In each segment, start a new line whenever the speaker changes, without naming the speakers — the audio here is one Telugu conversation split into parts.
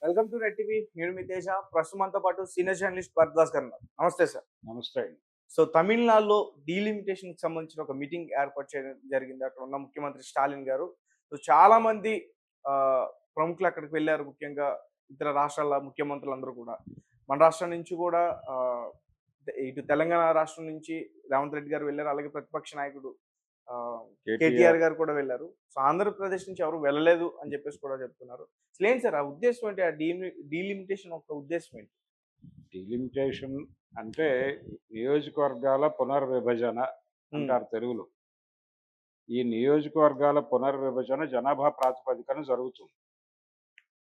Welcome to red TV. నేను మీ తేజ. ప్రస్తుతం మనతో పాటు సీనియర్ జర్నలిస్ట్ భరద్వాజ్ గారు ఉన్నారు. నమస్తే సార్.
నమస్తే అండి.
సో తమిళనాడులో డీలిమిటేషన్ కి సంబంధించిన ఒక మీటింగ్ ఏర్పాటు చేయడం జరిగింది. అక్కడ ఉన్న ముఖ్యమంత్రి స్టాలిన్ గారు. సో చాలా మంది ప్రముఖులు అక్కడికి వెళ్ళారు. ముఖ్యంగా ఇతర రాష్ట్రాల ముఖ్యమంత్రులందరూ కూడా. మన రాష్ట్రం నుంచి కూడా ఇటు తెలంగాణ రాష్ట్రం నుంచి రేవంత్ రెడ్డి గారు వెళ్ళారు. అలాగే ప్రతిపక్ష నాయకుడు కేటీఆర్ గారు కూడా వెళ్ళారు. సో ఆంధ్రప్రదేశ్ నుంచి ఎవరు వెళ్ళలేదు అని చెప్పేసి కూడా చెప్తున్నారు. అసలు ఏంటి సార్ ఆ ఉద్దేశం ఏంటి? ఆ డీలిమిటేషన్ యొక్క ఉద్దేశం ఏంటి?
డీలిమిటేషన్ అంటే నియోజకవర్గాల పునర్విభజన అంటారు తెలుగులో. ఈ నియోజకవర్గాల పునర్విభజన జనాభా ప్రాతిపదికన జరుగుతుంది.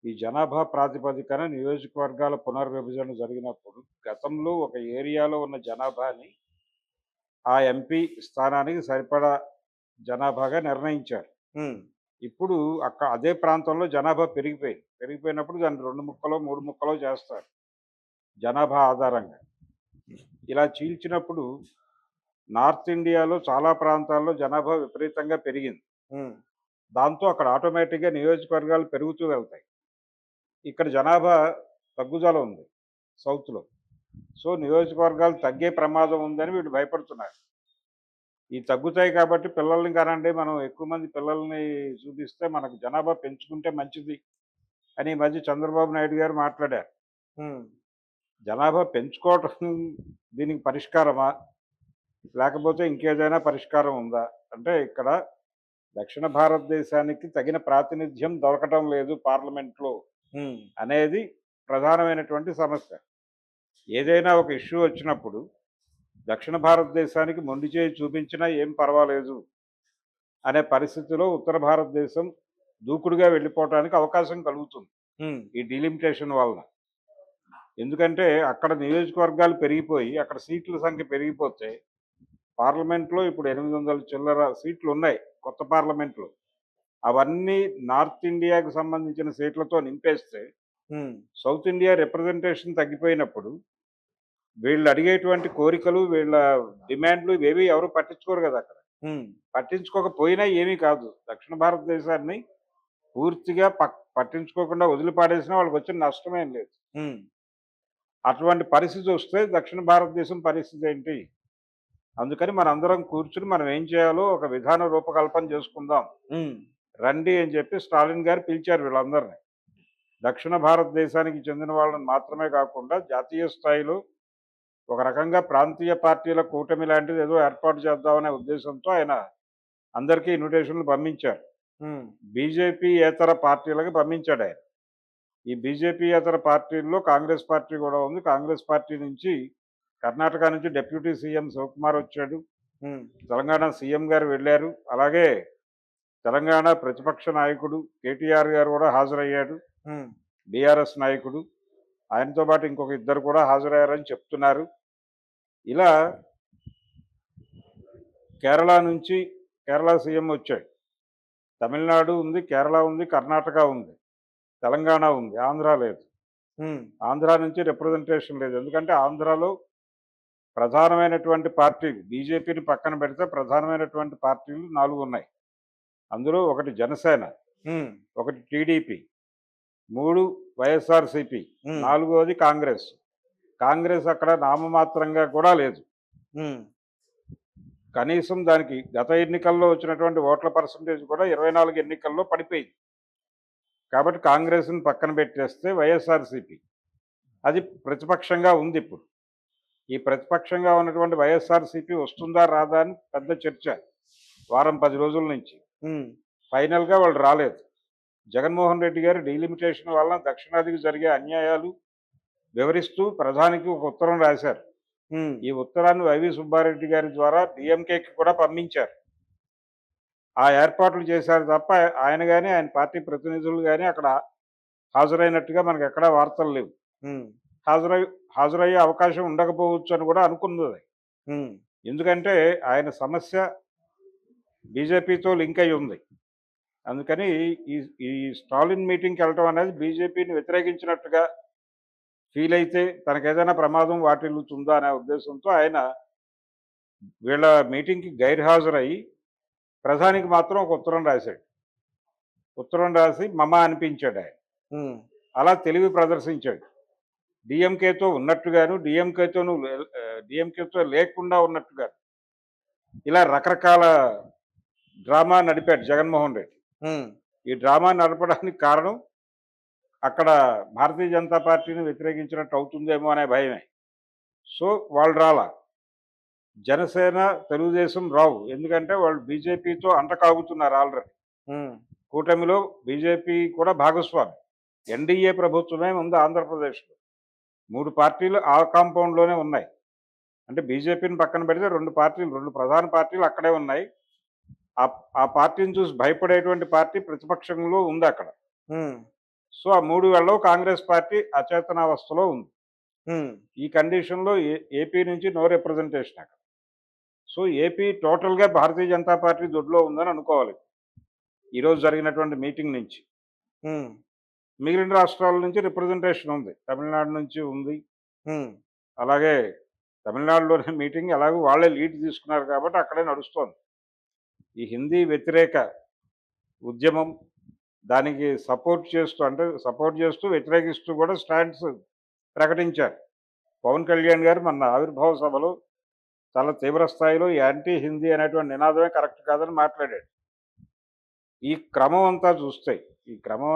ఈ జనాభా ప్రాతిపదికన నియోజకవర్గాల పునర్విభజన జరిగినప్పుడు గతంలో ఒక ఏరియాలో ఉన్న జనాభాని ఆ ఎంపీ స్థానానికి సరిపడా జనాభాగా నిర్ణయించారు. ఇప్పుడు అదే ప్రాంతంలో జనాభా పెరిగిపోయినప్పుడు దాన్ని 2 ముక్కలో 3 ముక్కలో చేస్తారు జనాభా ఆధారంగా. ఇలా చీల్చినప్పుడు నార్త్ ఇండియాలో చాలా ప్రాంతాల్లో జనాభా విపరీతంగా పెరిగింది. దాంతో అక్కడ ఆటోమేటిక్గా నియోజకవర్గాలు పెరుగుతూ వెళ్తాయి. ఇక్కడ జనాభా తగ్గుదల ఉంది సౌత్లో. సో నియోజకవర్గాలు తగ్గే ప్రమాదం ఉందని వీళ్ళు భయపడుతున్నారు. ఈ తగ్గుతాయి కాబట్టి పిల్లల్ని కానండి, మనం ఎక్కువ మంది పిల్లల్ని చూపిస్తే మనకు జనాభా పెంచుకుంటే మంచిది అని ఈ మధ్య చంద్రబాబు నాయుడు గారు మాట్లాడారు. జనాభా పెంచుకోవటం దీనికి పరిష్కారమా, లేకపోతే ఇంకేదైనా పరిష్కారం ఉందా అంటే, ఇక్కడ దక్షిణ భారతదేశానికి తగిన ప్రాతినిధ్యం దొరకటం లేదు పార్లమెంట్లో అనేది ప్రధానమైనటువంటి సమస్య. ఏదైనా ఒక ఇష్యూ వచ్చినప్పుడు దక్షిణ భారతదేశానికి మొండి చేయి చూపించినా ఏం పర్వాలేదు అనే పరిస్థితిలో ఉత్తర భారతదేశం దూకుడుగా వెళ్ళిపోవటానికి అవకాశం కలుగుతుంది ఈ డీలిమిటేషన్ వలన. ఎందుకంటే అక్కడ నియోజకవర్గాలు పెరిగిపోయి అక్కడ సీట్ల సంఖ్య పెరిగిపోతే పార్లమెంట్లో ఇప్పుడు 800 చిల్లర సీట్లు ఉన్నాయి కొత్త పార్లమెంట్లో. అవన్నీ నార్త్ ఇండియాకు సంబంధించిన సీట్లతో నింపేస్తే సౌత్ ఇండియా రిప్రజెంటేషన్ తగ్గిపోయినప్పుడు వీళ్ళు అడిగేటువంటి కోరికలు, వీళ్ళ డిమాండ్లు ఇవేవి ఎవరు పట్టించుకోరు కదా. అక్కడ పట్టించుకోకపోయినా ఏమీ కాదు. దక్షిణ భారతదేశాన్ని పూర్తిగా పట్టించుకోకుండా వదిలిపాడేసినా వాళ్ళకి వచ్చిన నష్టమేం లేదు. అటువంటి పరిస్థితి వస్తే దక్షిణ భారతదేశం పరిస్థితి ఏంటి? అందుకని మనందరం కూర్చుని మనం ఏం చేయాలో ఒక విధాన రూపకల్పన చేసుకుందాం రండి అని చెప్పి స్టాలిన్ గారు పిలిచారు వీళ్ళందరినీ. దక్షిణ భారతదేశానికి చెందిన వాళ్ళని మాత్రమే కాకుండా జాతీయ స్థాయిలో ఒక రకంగా ప్రాంతీయ పార్టీల కూటమి లాంటిది ఏదో ఏర్పాటు చేద్దామనే ఉద్దేశంతో ఆయన అందరికీ ఇన్విటేషన్లు పంపించారు. బీజేపీ ఏతర పార్టీలకు పంపించాడు ఆయన. ఈ బీజేపీ ఏతర పార్టీల్లో కాంగ్రెస్ పార్టీ కూడా ఉంది. కాంగ్రెస్ పార్టీ నుంచి కర్ణాటక నుంచి డిప్యూటీ సీఎం శివకుమార్ వచ్చాడు. తెలంగాణ సీఎం గారు వెళ్ళారు. అలాగే తెలంగాణ ప్రతిపక్ష నాయకుడు కేటీఆర్ గారు కూడా హాజరయ్యాడు. బీఆర్ఎస్ నాయకుడు ఆయనతో పాటు ఇంకొక ఇద్దరు కూడా హాజరయ్యారని చెప్తున్నారు. ఇలా కేరళ నుంచి కేరళ సీఎం వచ్చాడు. తమిళనాడు ఉంది, కేరళ ఉంది, కర్ణాటక ఉంది, తెలంగాణ ఉంది, ఆంధ్ర లేదు. ఆంధ్ర నుంచి రిప్రజెంటేషన్ లేదు. ఎందుకంటే ఆంధ్రాలో ప్రధానమైనటువంటి పార్టీలు బీజేపీని పక్కన పెడితే ప్రధానమైనటువంటి పార్టీలు 4 ఉన్నాయి. అందులో ఒకటి జనసేన, ఒకటి టీడీపీ, 3 వైఎస్ఆర్సీపీ, 4వది కాంగ్రెస్. కాంగ్రెస్ అక్కడ నామమాత్రంగా కూడా లేదు. కనీసం దానికి గత ఎన్నికల్లో వచ్చినటువంటి ఓట్ల పర్సంటేజ్ కూడా 24 ఎన్నికల్లో పడిపోయింది. కాబట్టి కాంగ్రెస్ని పక్కన పెట్టేస్తే వైఎస్ఆర్సీపీ అది ప్రతిపక్షంగా ఉంది. ఇప్పుడు ఈ ప్రతిపక్షంగా ఉన్నటువంటి వైఎస్ఆర్సీపీ వస్తుందా రాదా అని పెద్ద చర్చ వారం 10 రోజుల నుంచి. ఫైనల్గా వాళ్ళు రాలేదు. జగన్మోహన్ రెడ్డి గారు డీలిమిటేషన్ వలన దక్షిణాదికి జరిగే అన్యాయాలు వివరిస్తూ ప్రధానికి ఒక ఉత్తరం రాశారు. ఈ ఉత్తరాన్ని వైవి సుబ్బారెడ్డి గారి ద్వారా డిఎంకేకి కూడా పంపించారు. ఆ ఏర్పాట్లు చేశారు తప్ప ఆయన కానీ ఆయన పార్టీ ప్రతినిధులు కానీ అక్కడ హాజరైనట్టుగా మనకు ఎక్కడా వార్తలు లేవు. హాజరయ్యే అవకాశం ఉండకపోవచ్చు అని కూడా అనుకున్నది. ఎందుకంటే ఆయన సమస్య బీజేపీతో లింక్ అయి ఉంది. అందుకని ఈ స్టాలిన్ మీటింగ్కి వెళ్ళటం అనేది బీజేపీని వ్యతిరేకించినట్టుగా ఫీల్ అయితే తనకేదైనా ప్రమాదం వాటిల్లుతుందా అనే ఉద్దేశంతో ఆయన వీళ్ళ మీటింగ్కి గైర్హాజరయ్యి ప్రధానికి మాత్రం ఒక ఉత్తరం రాశాడు. ఉత్తరం రాసి మమ అనిపించాడు ఆయన. అలా తెలివి ప్రదర్శించాడు. డిఎంకేతో ఉన్నట్టుగాను, డిఎంకేతో లేకుండా ఉన్నట్టుగాను ఇలా రకరకాల డ్రామా నడిపాడు జగన్మోహన్ రెడ్డి.
ఉమ్,
ఈ డ్రామా నడపడానికి కారణం అక్కడ భారతీయ జనతా పార్టీని వ్యతిరేకించినట్టు అవుతుందేమో అనే భయమే. సో వాళ్ళు రాలా. జనసేన, తెలుగుదేశం రావు. ఎందుకంటే వాళ్ళు బీజేపీతో అంటకాగుతున్నారు ఆల్రెడీ.
ఉమ్,
కూటమిలో బీజేపీ కూడా భాగస్వామి. ఎన్డీఏ ప్రభుత్వమే ఉంది ఆంధ్రప్రదేశ్లో. 3 పార్టీలు ఆ కాంపౌండ్లోనే ఉన్నాయి. అంటే బీజేపీని పక్కన పెడితే 2 ప్రధాన పార్టీలు అక్కడే ఉన్నాయి. ఆ పార్టీని చూసి భయపడేటువంటి పార్టీ ప్రతిపక్షంలో ఉంది అక్కడ.
ఉమ్,
సో ఆ 3 కాంగ్రెస్ పార్టీ అచేతనావస్థలో ఉంది.
ఉమ్,
ఈ కండిషన్లో ఏపీ నుంచి నో రిప్రజెంటేషన్ అక్కడ. సో ఏపీ టోటల్గా భారతీయ జనతా పార్టీ దొడ్లో ఉందని అనుకోవాలి ఈరోజు జరిగినటువంటి మీటింగ్ నుంచి.
ఉమ్,
మిగిలిన రాష్ట్రాల నుంచి రిప్రజెంటేషన్ ఉంది. తమిళనాడు నుంచి ఉంది.
ఉమ్,
అలాగే తమిళనాడులోనే మీటింగ్ ఎలాగో వాళ్ళే లీడ్ తీసుకున్నారు కాబట్టి అక్కడే నడుస్తోంది. ఈ హిందీ వ్యతిరేక ఉద్యమం దానికి సపోర్ట్ చేస్తూ వ్యతిరేకిస్తూ కూడా స్టాండ్స్ ప్రకటించారు. పవన్ కళ్యాణ్ గారు మన ఆవిర్భావ సభలో చాలా తీవ్ర స్థాయిలో యాంటీ హిందీ అనేటువంటి నినాదమే కరెక్ట్ కాదని మాట్లాడాడు. ఈ క్రమం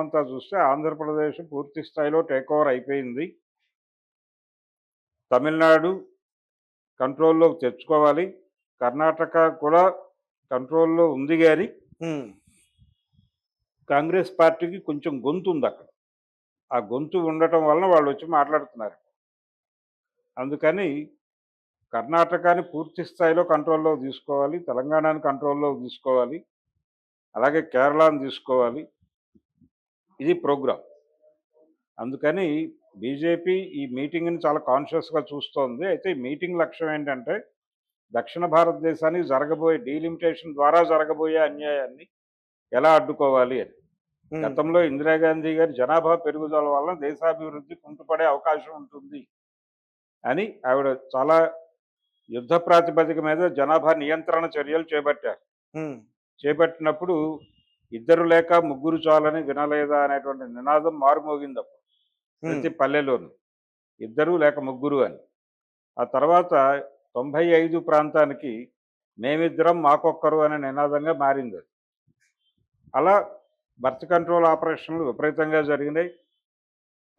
అంతా చూస్తే ఆంధ్రప్రదేశ్ పూర్తి స్థాయిలో టేక్ ఓవర్ అయిపోయింది. తమిళనాడు కంట్రోల్లోకి తెచ్చుకోవాలి. కర్ణాటక కూడా కంట్రోల్లో ఉంది కానీ
ఉమ్,
కాంగ్రెస్ పార్టీకి కొంచెం గొంతు ఉంది అక్కడ. ఆ గొంతు ఉండటం వలన వాళ్ళు వచ్చి మాట్లాడుతున్నారు. అందుకని కర్ణాటకని పూర్తి స్థాయిలో కంట్రోల్లో తీసుకోవాలి, తెలంగాణని కంట్రోల్లో తీసుకోవాలి, అలాగే కేరళను తీసుకోవాలి. ఇది ప్రోగ్రామ్. అందుకని బీజేపీ ఈ మీటింగ్ని చాలా కాన్షియస్గా చూస్తోంది. అయితే ఈ మీటింగ్ లక్ష్యం ఏంటంటే దక్షిణ భారతదేశానికి డీలిమిటేషన్ ద్వారా జరగబోయే అన్యాయాన్ని ఎలా అడ్డుకోవాలి అని.
ఉమ్,
గతంలో ఇందిరాగాంధీ గారి జనాభా పెరుగుదల వల్ల దేశాభివృద్ధి కుంటుపడే అవకాశం ఉంటుంది అని ఆవిడ చాలా యుద్ధ ప్రాతిపదిక మీద జనాభా నియంత్రణ చర్యలు చేపట్టారు.
ఉమ్,
చేపట్టినప్పుడు 2 లేక 3 చాలని వినలేదా అనేటువంటి నినాదం మారుమోగింది అప్పుడు ప్రతి పల్లెలోనూ. 2 లేక 3 అని. ఆ తర్వాత 95 ప్రాంతానికి మేమిద్దరం మాకొక్కరు అనే నినాదంగా మారింది అది. అలా బర్త్ కంట్రోల్ ఆపరేషన్లు విపరీతంగా జరిగినాయి.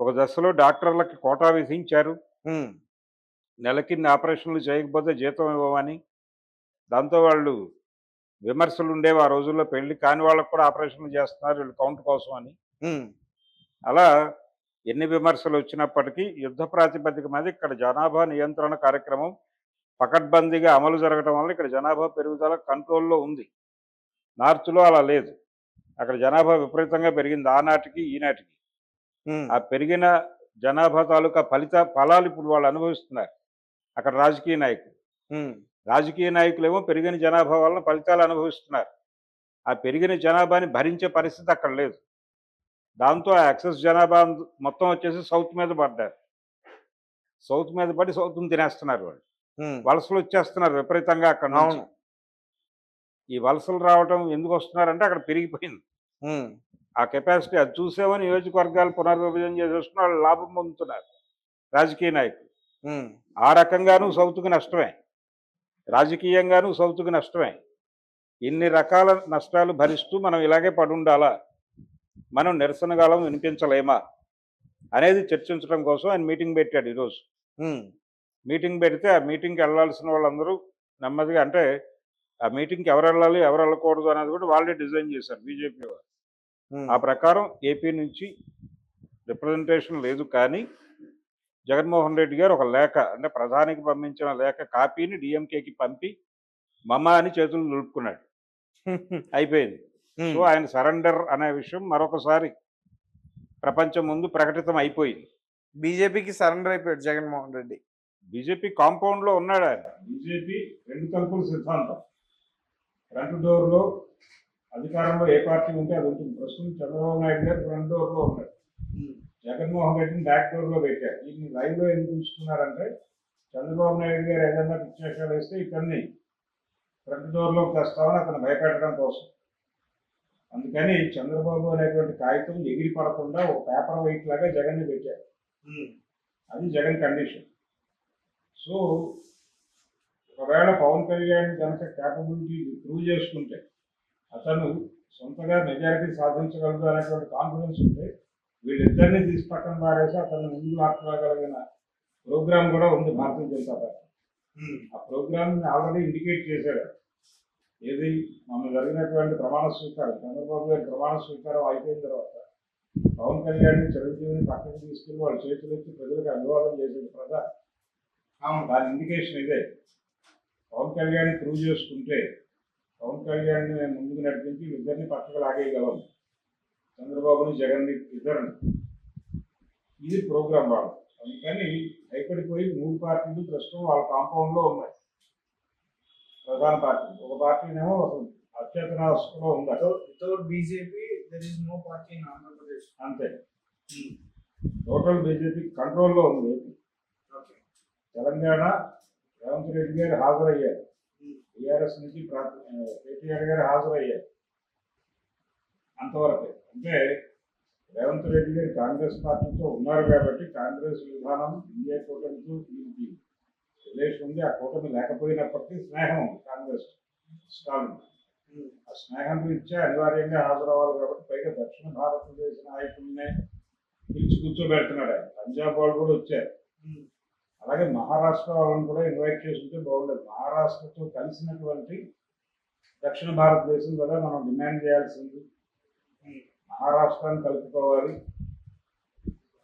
ఒక దశలో డాక్టర్లకి కోటా విధించారు.
ఉమ్,
నెలకిన్ని ఆపరేషన్లు చేయకపోతే జీతం ఇవ్వమని. దాంతో వాళ్ళు విమర్శలు ఉండేవి ఆ రోజుల్లో. పెళ్లి కాని వాళ్ళకు కూడా ఆపరేషన్లు చేస్తున్నారు వీళ్ళు కౌంట్ కోసం అని.
ఉమ్,
అలా ఎన్ని విమర్శలు వచ్చినప్పటికీ యుద్ధ ప్రాతిపదిక మీద ఇక్కడ జనాభా నియంత్రణ కార్యక్రమం పకడ్బందీగా అమలు జరగడం వల్ల ఇక్కడ జనాభా పెరుగుదల కంట్రోల్లో ఉంది. నార్త్లో అలా లేదు. అక్కడ జనాభా విపరీతంగా పెరిగింది ఆనాటికి ఈనాటికి.
ఉమ్,
ఆ పెరిగిన జనాభా తాలూకా ఫలాలు ఇప్పుడు వాళ్ళు అనుభవిస్తున్నారు అక్కడ రాజకీయ నాయకులేమో పెరిగిన జనాభా వలన ఫలితాలు అనుభవిస్తున్నారు. ఆ పెరిగిన జనాభాని భరించే పరిస్థితి అక్కడ లేదు. దాంతో ఆ ఎక్సెస్ జనాభా మొత్తం వచ్చేసి సౌత్ మీద పడ్డారు. సౌత్ మీద పడి సౌత్ని తినేస్తున్నారు వాళ్ళు.
ఉమ్,
వలసలు వచ్చేస్తున్నారు విపరీతంగా అక్కడ నుంచి.
అవును.
ఈ వలసలు రావటం ఎందుకు వస్తున్నారంటే అక్కడ పెరిగిపోయింది
ఉమ్,
ఆ కెపాసిటీ. అది చూసేమని నియోజకవర్గాలు పునర్విభజన చేసేసుకుని వాళ్ళు లాభం పొందుతున్నారు రాజకీయ నాయకులు.
ఉమ్,
ఆ రకంగానూ సౌత్కి నష్టమే, రాజకీయంగానూ సౌత్కి నష్టమే. ఇన్ని రకాల నష్టాలు భరిస్తూ మనం ఇలాగే పడుండాలా, మనం నిరసనగాలం వినిపించలేమా అనేది చర్చించడం కోసం ఆయన మీటింగ్ పెట్టాడు ఈరోజు.
ఉమ్,
మీటింగ్ పెడితే ఆ మీటింగ్కి వెళ్ళాల్సిన వాళ్ళందరూ నెమ్మదిగా, అంటే ఆ మీటింగ్కి ఎవరు వెళ్ళాలి ఎవరు వెళ్ళకూడదు అనేది కూడా వాళ్ళే డిజైన్ చేశారు బీజేపీ వారు.
ఉమ్,
ఆ ప్రకారం ఏపీ నుంచి రిప్రజెంటేషన్ లేదు. కానీ జగన్మోహన్ రెడ్డి గారు ఒక లేఖ, అంటే ప్రధానికి పంపించిన లేఖ కాపీని డిఎంకేకి పంపి మమ్మ అని చేతులు దులుపుకున్నాడు. అయిపోయింది. సో ఆయన సరెండర్ అనే విషయం మరొకసారి ప్రపంచం ముందు ప్రకటితం అయిపోయింది.
బీజేపీకి సరెండర్ అయిపోయాడు జగన్మోహన్ రెడ్డి.
బీజేపీ కాంపౌండ్లో ఉన్నాడు ఆయన. బీజేపీ 2 తలుపుల సిద్ధాంతం. ఫ్రంట్ డోర్లో అధికారంలో ఏ పార్టీ ఉంటే అది ఉంటుంది. ప్రస్తుతం చంద్రబాబు నాయుడు గారు ఫ్రంట్ డోర్లో ఉన్నాడు. జగన్మోహన్ రెడ్డిని బ్యాక్ డోర్లో పెట్టారు. దీన్ని లైవ్లో ఎందుకు చూసుకున్నారంటే చంద్రబాబు నాయుడు గారు ఏదైనా పిచ్చేషాలు వేస్తే ఇతన్ని ఫ్రంట్ డోర్లోకి తెస్తామని అతను భయపెట్టడం కోసం. అందుకని చంద్రబాబు అనేటువంటి కాగితం ఎగిరి పడకుండా ఒక పేపర్ వెయిట్ లాగా జగన్ని పెట్టారు. అది జగన్ కండిషన్. సో ఒకవేళ పవన్ కళ్యాణ్ కనుక క్యాపబిలిటీ ప్రూవ్ చేసుకుంటే, అతను సొంతగా మెజారిటీ సాధించగలదు అనేటువంటి కాన్ఫిడెన్స్ ఉంటే, వీళ్ళిద్దరిని తీసి పక్కన పారేసి అతను ముందు లాక్కగలిగిన ప్రోగ్రామ్ కూడా ఉంది భారతీయ జనతా పార్టీ. ఆ ప్రోగ్రామ్ ఆల్రెడీ ఇండికేట్ చేశాడు. ఏది మొన్న జరిగినటువంటి ప్రమాణ స్వీకారం, చంద్రబాబు గారి ప్రమాణ స్వీకారం అయిపోయిన తర్వాత పవన్ కళ్యాణ్ చిరంజీవిని పక్కకు తీసుకెళ్లి వాళ్ళ చేతులు ఎత్తి ప్రజలకు అభివాదం చేసేది ప్రజా. దాని ఇండికేషన్ ఇదే. పవన్ కళ్యాణ్ ప్రూవ్ చేసుకుంటే, పవన్ కళ్యాణ్ ముందుకు నడిపించి ఇద్దరిని పక్కకు లాగేయగలం, చంద్రబాబుని జగన్ని ఇద్దరిని. ఇది ప్రోగ్రామ్ వాళ్ళు. అందుకని భయపడిపోయి 3 పార్టీలు ప్రస్తుతం వాళ్ళ కాంపౌండ్లో ఉన్నాయి. ప్రధాన పార్టీ ఒక పార్టీనేమో అసలు అత్యతనాస్తిలో ఉంది.
Without BJP there is no party in Andhra Pradesh.
అంతే. టోటల్ బీజేపీ కంట్రోల్లో ఉంది. తెలంగాణ రేవంత్ రెడ్డి గారు హాజరయ్యారు, టీఆర్ఎస్ నుంచి కేటీఆర్ గారు హాజరయ్యారు. అంతవరకే. అంటే రేవంత్ రెడ్డి గారు కాంగ్రెస్ పార్టీతో ఉన్నారు కాబట్టి కాంగ్రెస్ విధానం ఇండియా కూటమితో దీనికి రిలేషన్ ఉంది. ఆ కూటమి లేకపోయినప్పటికీ స్నేహం ఉంది కాంగ్రెస్ స్టాలిన్. ఆ స్నేహం రీత్యా అనివార్యంగా హాజరవ్వాలి కాబట్టి పైగా దక్షిణ భారతదేశ నాయకులనే పిలిచి కూర్చోబెడుతున్నాడు ఆయన. పంజాబ్ వాళ్ళు కూడా వచ్చారు. అలాగే మహారాష్ట్ర వాళ్ళని కూడా ఇన్వైట్ చేసుకుంటే బాగుండదు. మహారాష్ట్రతో కలిసినటువంటి దక్షిణ భారతదేశం కదా మనం డిమాండ్ చేయాల్సింది. మహారాష్ట్రాన్ని కలుపుకోవాలి,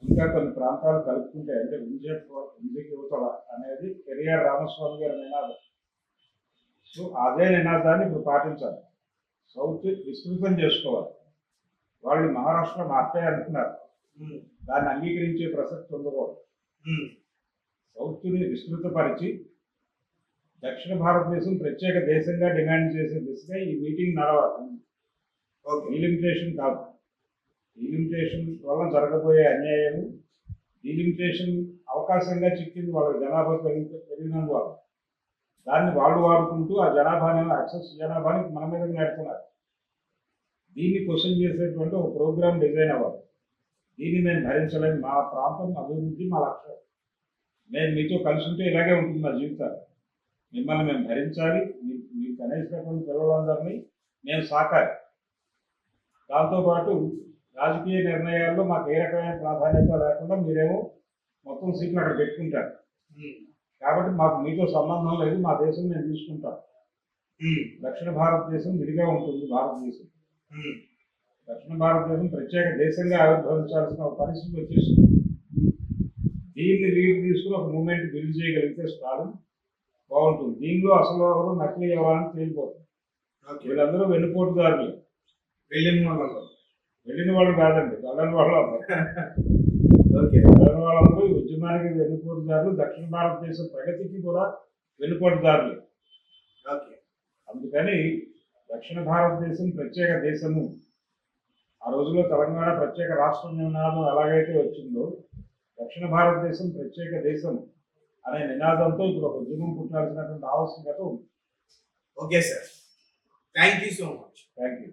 ఇంకా కొన్ని ప్రాంతాలు కలుపుకుంటే, అంటే వింధ్యకి యువతల అనేది పెరియార్ రామస్వామి గారి నినాదం. సో అదే నినాదాన్ని ఇప్పుడు పాటించాలి. సౌత్ విస్తృతం చేసుకోవాలి. వాళ్ళు మహారాష్ట్ర మార్చే అంటున్నారు, దాన్ని అంగీకరించే ప్రసక్తి ఉండకూడదు. సౌత్ని విస్తృతపరిచి దక్షిణ భారతదేశం ప్రత్యేక దేశంగా డిమాండ్ చేసే దిశగా ఈ మీటింగ్ నడవాలి. డీలిమిటేషన్ కాదు. డీలిమిటేషన్ వల్ల జరగబోయే అన్యాయము, డీలిమిటేషన్ అవకాశంగా చిక్కింది వాళ్ళ జనాభా పెరిగినందువల్ల దాన్ని వాళ్ళు వాడుకుంటూ ఆ జనాభాని జనాభాని మన మీద నడుతున్నారు. దీన్ని క్వశ్చన్ చేసేటువంటి ఒక ప్రోగ్రామ్ డిజైన్ అవ్వాలి. దీన్ని మేము భరించలేము. మా ప్రాంతం అభివృద్ధి మా లక్ష్యం. నేను మీతో కలిసి ఉంటే ఇలాగే ఉంటుంది నా జీవితాలు. మిమ్మల్ని మేము భరించాలి, మీకు కనీసినటువంటి పిల్లలందరినీ మేము సాకాలి. దాంతోపాటు రాజకీయ నిర్ణయాల్లో మాకు ఏ రకమైన ప్రాధాన్యత లేకుండా మీరేమో మొత్తం సీట్లు అక్కడ పెట్టుకుంటారు. కాబట్టి మాకు మీతో సంబంధం లేదు, మా దేశం మేము తీసుకుంటాం. దక్షిణ భారతదేశం విడిగా ఉంటుంది. భారతదేశం దక్షిణ భారతదేశం ప్రత్యేక దేశంగా ఆవిర్భవించాల్సిన ఒక పరిస్థితి వచ్చేస్తుంది. దీన్ని లీడ్ తీసుకుని ఒక మూమెంట్ బిల్డ్ చేయగలిగితే స్టాలిన్ బాగుంటుంది. దీనిలో అసలు ఎవరు నకిలీ ఎవరని తేలిపోతుంది. వీళ్ళందరూ వెన్నుపోటుదారులు. వెళ్ళిన వాళ్ళు కాదండి, వెళ్ళని వాళ్ళు వెళ్ళని వాళ్ళందరూ ఉద్యమానికి వెన్నుపోటుదారులు, దక్షిణ భారతదేశం ప్రగతికి కూడా వెన్నుపోటుదారులు. అందుకని దక్షిణ భారతదేశం ప్రత్యేక దేశము, ఆ రోజుల్లో తెలంగాణ ప్రత్యేక రాష్ట్ర నినాదం ఎలాగైతే వచ్చిందో దక్షిణ భారతదేశం ప్రత్యేక దేశం అనే నినాదంతో ఇప్పుడు ఒక ఉద్యమం పుట్టాల్సినటువంటి ఆవశ్యకత ఉంది.
Okay sir, thank you so much.
Thank you.